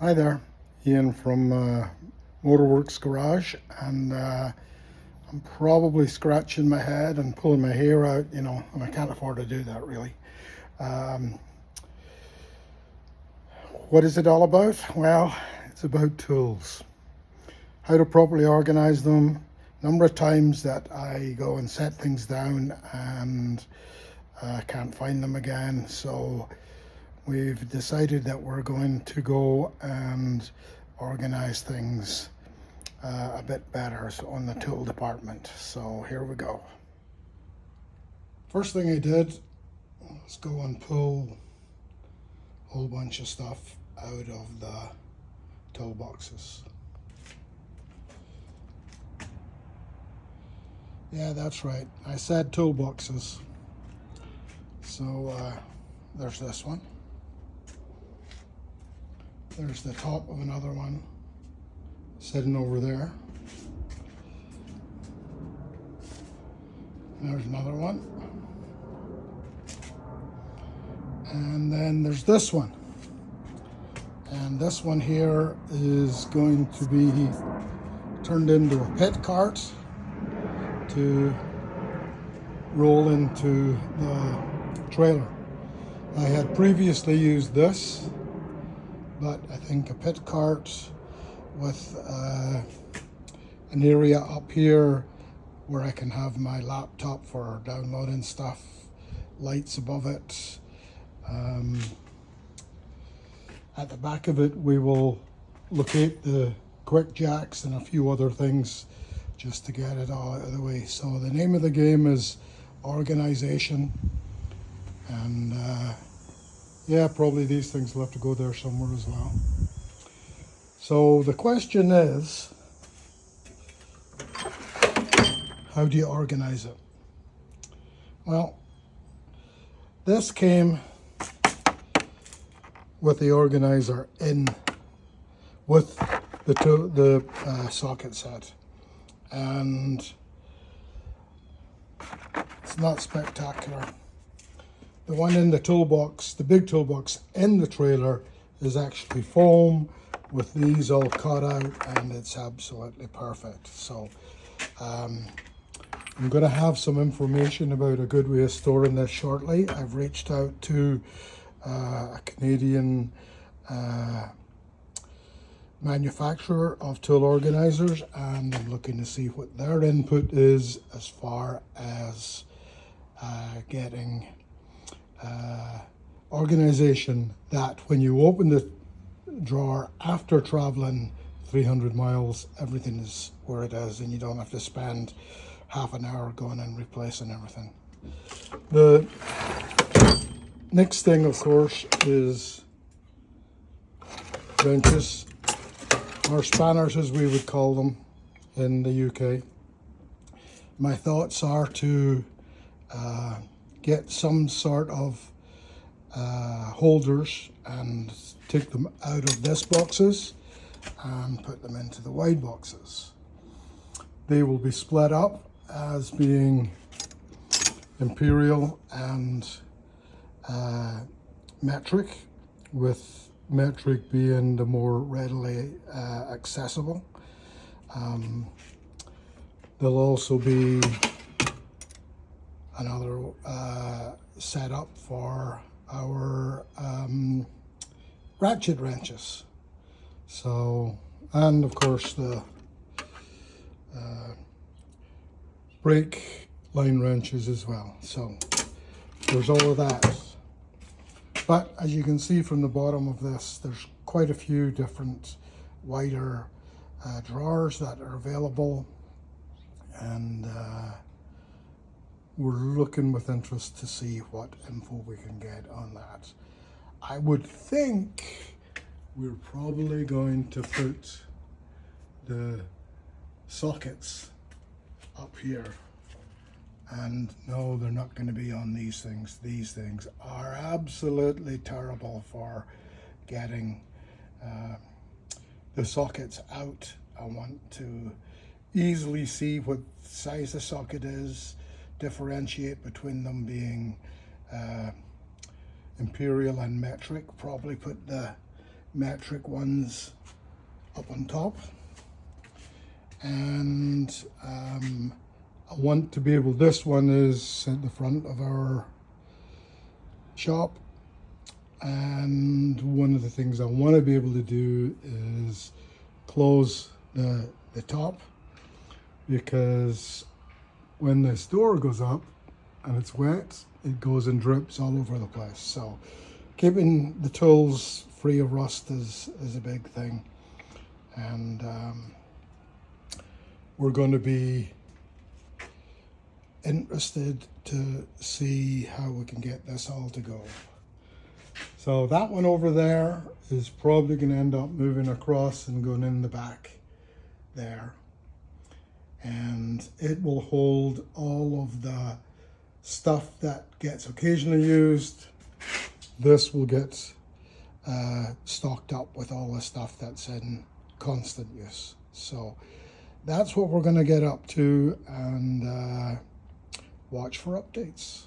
Hi there, Ian from Motorworks Garage, and I'm probably scratching my head and pulling my hair out, and I can't afford to do that really. Um, what is it all about? Well, it's about tools, how to properly organize them. Number of times that I go and set things down and can't find them again, so we've decided that we're going to go and organize things a bit better on the tool department. So here we go. First thing I did was go and pull a whole bunch of stuff out of the toolboxes. Yeah, that's right. I said toolboxes. So there's this one. There's the top of another one sitting over there. There's another one. And then there's this one. And this one here is going to be turned into a pit cart to roll into the trailer. I had previously used this, but I think a pit cart with an area up here where I can have my laptop for downloading stuff, lights above it. At the back of it we will locate the quick jacks and a few other things just to get it all out of the way. So the name of the game is organization, and yeah, probably these things will have to go there somewhere as well. So the question is, how do you organize it? Well, this came with the organizer in with the socket set, and it's not spectacular. The one in the toolbox, the big toolbox in the trailer, is actually foam with these all cut out, and it's absolutely perfect. So I'm going to have some information about a good way of storing this shortly. I've reached out to a Canadian manufacturer of tool organizers, and I'm looking to see what their input is as far as getting organization that when you open the drawer after traveling 300 miles, everything is where it is, and you don't have to spend half an hour going and replacing everything. The next thing, of course, is wrenches, or spanners as we would call them in the UK. My thoughts are to get some sort of holders and take them out of this boxes and put them into the wide boxes. They will be split up as being imperial and metric, with metric being the more readily accessible. There'll also be another setup for our ratchet wrenches. So, and of course the brake line wrenches as well. So there's all of that. But as you can see from the bottom of this, there's quite a few different wider drawers that are available, and we're looking with interest to see what info we can get on that. I would think we're probably going to put the sockets up here, and no, they're not going to be on these things. These things are absolutely terrible for getting the sockets out. I want to easily see what size the socket is, differentiate between them being imperial and metric, probably put the metric ones up on top. And I want to be able, this one is at the front of our shop, and one of the things I want to be able to do is close the top, because when this door goes up and it's wet, it goes and drips all over the place. So keeping the tools free of rust is a big thing. And we're going to be interested to see how we can get this all to go. So that one over there is probably going to end up moving across and going in the back there. And it will hold all of the stuff that gets occasionally used. This will get stocked up with all the stuff that's in constant use. So that's what we're going to get up to, and watch for updates.